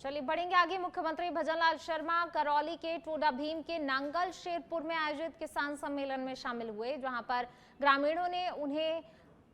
चलिए बढ़ेंगे आगे। मुख्यमंत्री भजनलाल शर्मा करौली के टोडा भीम के नांगल शेरपुर में आयोजित किसान सम्मेलन में शामिल हुए, जहां पर ग्रामीणों ने उन्हें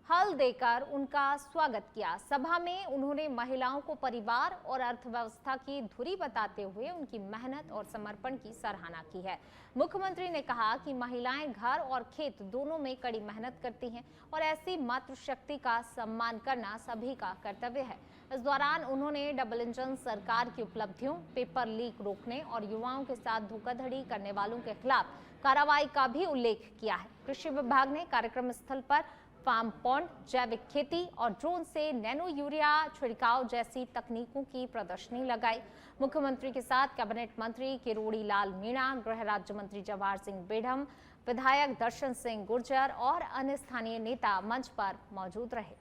हल देकर उनका स्वागत किया। सभा में उन्होंने महिलाओं को परिवार और अर्थव्यवस्था की धुरी बताते हुए उनकी मेहनत और समर्पण की सराहना की है। मुख्यमंत्री ने कहा कि महिलाएं घर और खेत दोनों में कड़ी मेहनत करती हैं और ऐसी मातृशक्ति का सम्मान करना सभी का कर्तव्य है। इस दौरान उन्होंने डबल इंजन सरकार की उपलब्धियों, पेपर लीक रोकने और युवाओं के साथ धोखाधड़ी करने वालों के खिलाफ कार्रवाई का भी उल्लेख किया है। कृषि विभाग ने कार्यक्रम स्थल पर फार्म पॉन्ड, जैविक खेती और ड्रोन से नैनो यूरिया छिड़काव जैसी तकनीकों की प्रदर्शनी लगाई। मुख्यमंत्री के साथ कैबिनेट मंत्री किरोड़ी लाल मीणा, गृह राज्य मंत्री जवाहर सिंह बेढ़म, विधायक दर्शन सिंह गुर्जर और अन्य स्थानीय नेता मंच पर मौजूद रहे।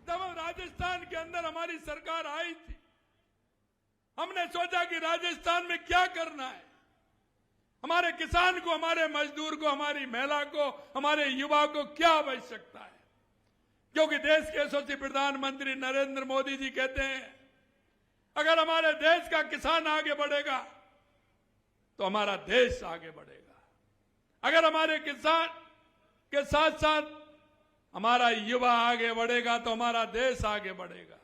जब राजस्थान के अंदर हमारी सरकार आई थी, हमने सोचा कि राजस्थान में क्या करना है, हमारे किसान को, हमारे मजदूर को, हमारी महिला को, हमारे युवा को क्या आवश्यकता है। क्योंकि देश के यशस्वी प्रधानमंत्री नरेंद्र मोदी जी कहते हैं, अगर हमारे देश का किसान आगे बढ़ेगा तो हमारा देश आगे बढ़ेगा। अगर हमारे किसान के साथ साथ हमारा युवा आगे बढ़ेगा तो हमारा देश आगे बढ़ेगा।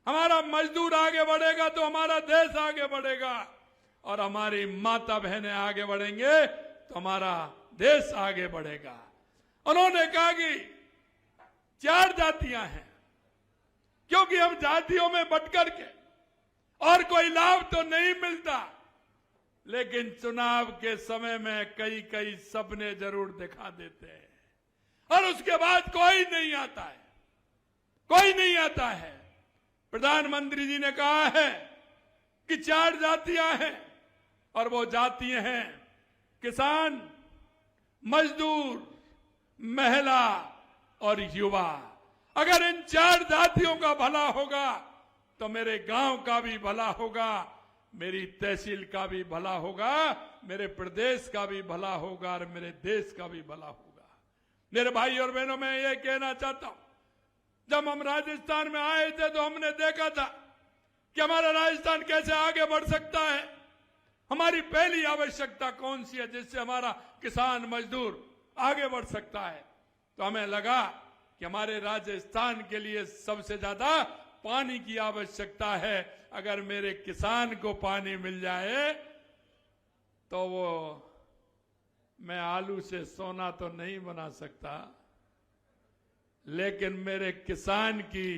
हमारा मजदूर आगे बढ़ेगा तो हमारा देश आगे बढ़ेगा। और हमारी माता बहनें आगे बढ़ेंगे तो हमारा देश आगे बढ़ेगा। उन्होंने कहा कि 4 जातियां हैं, क्योंकि हम जातियों में बंटकर के और कोई लाभ तो नहीं मिलता, लेकिन चुनाव के समय में कई कई सपने जरूर दिखा देते हैं और उसके बाद कोई नहीं आता है, कोई नहीं आता है। प्रधानमंत्री जी ने कहा है कि 4 जातियां हैं और वो जातियां हैं किसान, मजदूर, महिला और युवा। अगर इन 4 जातियों का भला होगा तो मेरे गांव का भी भला होगा, मेरी तहसील का भी भला होगा, मेरे प्रदेश का भी भला होगा और मेरे देश का भी भला होगा। मेरे भाई और बहनों, मैं ये कहना चाहता हूं, जब हम राजस्थान में आए थे तो हमने देखा था कि हमारा राजस्थान कैसे आगे बढ़ सकता है। हमारी पहली आवश्यकता कौन सी है जिससे हमारा किसान मजदूर आगे बढ़ सकता है। तो हमें लगा कि हमारे राजस्थान के लिए सबसे ज्यादा पानी की आवश्यकता है। अगर मेरे किसान को पानी मिल जाए तो वो, मैं आलू से सोना तो नहीं बना सकता, लेकिन मेरे किसान की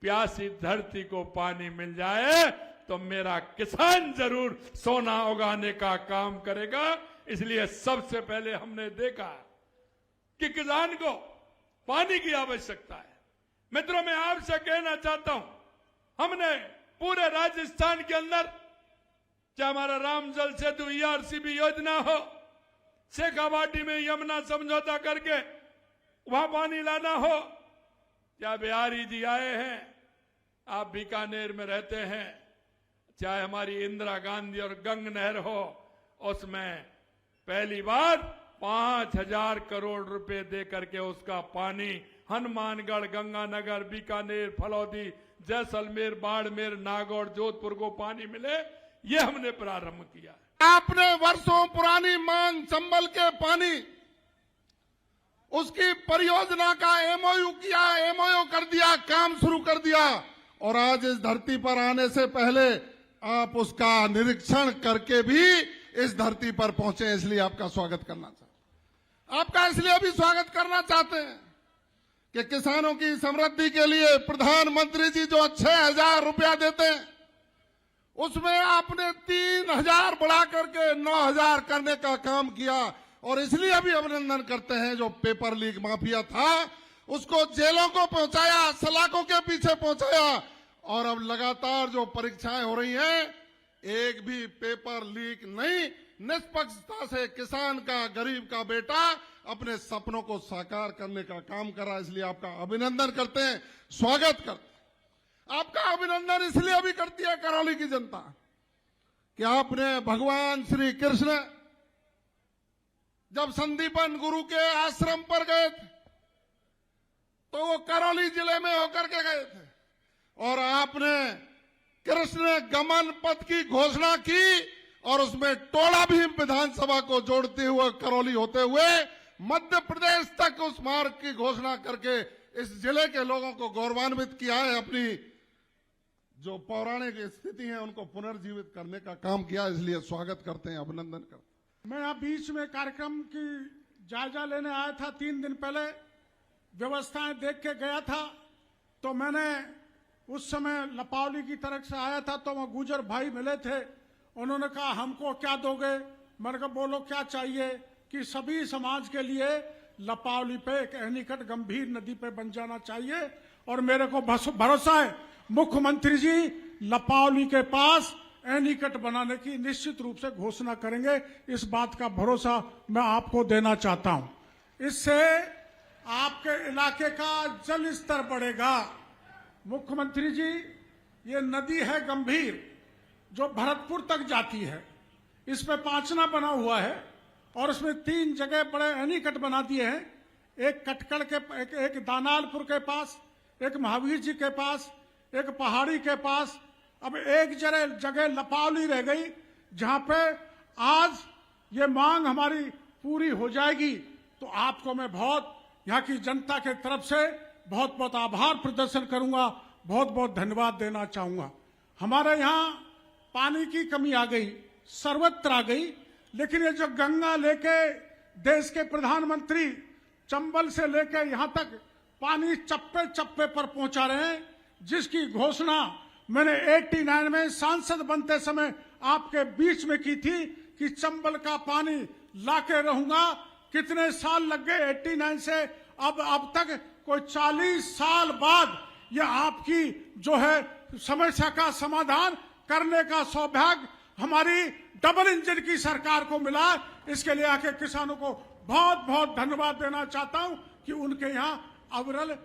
प्यासी धरती को पानी मिल जाए तो मेरा किसान जरूर सोना उगाने का काम करेगा। इसलिए सबसे पहले हमने देखा कि किसान को पानी की आवश्यकता है। मित्रों, मैं आपसे कहना चाहता हूं, हमने पूरे राजस्थान के अंदर, चाहे हमारा राम जल सेतु ERCB योजना हो, शेखावाटी में यमुना समझौता करके वहां पानी लाना हो, क्या बिहारी जी आए हैं, आप बीकानेर में रहते हैं, चाहे हमारी इंदिरा गांधी और गंग नहर हो, उसमें पहली बार 5,000 करोड़ रुपए दे करके उसका पानी हनुमानगढ़, गंगानगर, बीकानेर, फलौदी, जैसलमेर, बाड़मेर, नागौर, जोधपुर को पानी मिले, ये हमने प्रारंभ किया। आपने वर्षों पुरानी मांग संभल के पानी, उसकी परियोजना का MOU किया, MOU कर दिया, काम शुरू कर दिया और आज इस धरती पर आने से पहले आप उसका निरीक्षण करके भी इस धरती पर पहुंचे। इसलिए आपका स्वागत करना चाहते, आपका इसलिए भी स्वागत करना चाहते हैं कि किसानों की समृद्धि के लिए प्रधानमंत्री जी जो 6,000 रुपया देते हैं, उसमें आपने 3,000 बढ़ा करके 9,000 करने का काम किया। और इसलिए भी अभिनंदन करते हैं, जो पेपर लीक माफिया था उसको जेलों को पहुंचाया, सलाखों के पीछे पहुंचाया और अब लगातार जो परीक्षाएं हो रही हैं, एक भी पेपर लीक नहीं, निष्पक्षता से किसान का, गरीब का बेटा अपने सपनों को साकार करने का काम कर रहा है। इसलिए आपका अभिनंदन करते हैं, स्वागत करते हैं। आपका अभिनंदन इसलिए भी करती है करौली की जनता कि आपने भगवान श्री कृष्ण जब संदीपन गुरु के आश्रम पर गए थे तो वो करौली जिले में होकर के गए थे और आपने कृष्ण गमन पथ की घोषणा की और उसमें टोला भीम विधानसभा को जोड़ते हुए करौली होते हुए मध्य प्रदेश तक उस मार्ग की घोषणा करके इस जिले के लोगों को गौरवान्वित किया है। अपनी जो पौराणिक स्थिति है उनको पुनर्जीवित करने का काम किया, इसलिए स्वागत करते हैं, अभिनंदन करते हैं। मैं यहाँ बीच में कार्यक्रम की जायजा लेने आया था 3 दिन पहले, व्यवस्थाएं देख के गया था। तो मैंने उस समय लपावली की तरफ से आया था, तो वहाँ गुजर भाई मिले थे। उन्होंने कहा हमको क्या दोगे? मैंने कहा बोलो क्या चाहिए? कि सभी समाज के लिए लपावली पे एक एनीकट गंभीर नदी पे बन जाना चाहिए। और मेरे को भरोसा है मुख्यमंत्री जी लपावली के पास एनीकट बनाने की निश्चित रूप से घोषणा करेंगे। इस बात का भरोसा मैं आपको देना चाहता हूं। इससे आपके इलाके का जल स्तर बढ़ेगा। मुख्यमंत्री जी, ये नदी है गंभीर जो भरतपुर तक जाती है, इस पे पांचना बना हुआ है और उसमें 3 जगह बड़े एनीकट बना दिए हैं। एक कटकड़ के एक दानालपुर के पास, एक महावीर जी के पास, एक पहाड़ी के पास। अब एक जगह लपावली रह गई जहां पे आज ये मांग हमारी पूरी हो जाएगी। तो आपको मैं बहुत यहाँ की जनता के तरफ से बहुत बहुत आभार प्रदर्शन करूंगा, बहुत बहुत धन्यवाद देना चाहूंगा। हमारे यहाँ पानी की कमी आ गई, सर्वत्र आ गई, लेकिन ये जो गंगा लेके देश के प्रधानमंत्री चंबल से लेके यहाँ तक पानी चप्पे चप्पे पर पहुंचा रहे हैं, जिसकी घोषणा मैंने 89 में सांसद बनते समय आपके बीच में की थी कि चंबल का पानी लाके रहूंगा। कितने साल लग गए 89 से अब तक, कोई 40 साल बाद यह आपकी जो है समस्या का समाधान करने का सौभाग्य हमारी डबल इंजन की सरकार को मिला। इसके लिए आके किसानों को बहुत बहुत धन्यवाद देना चाहता हूं कि उनके यहाँ अविरल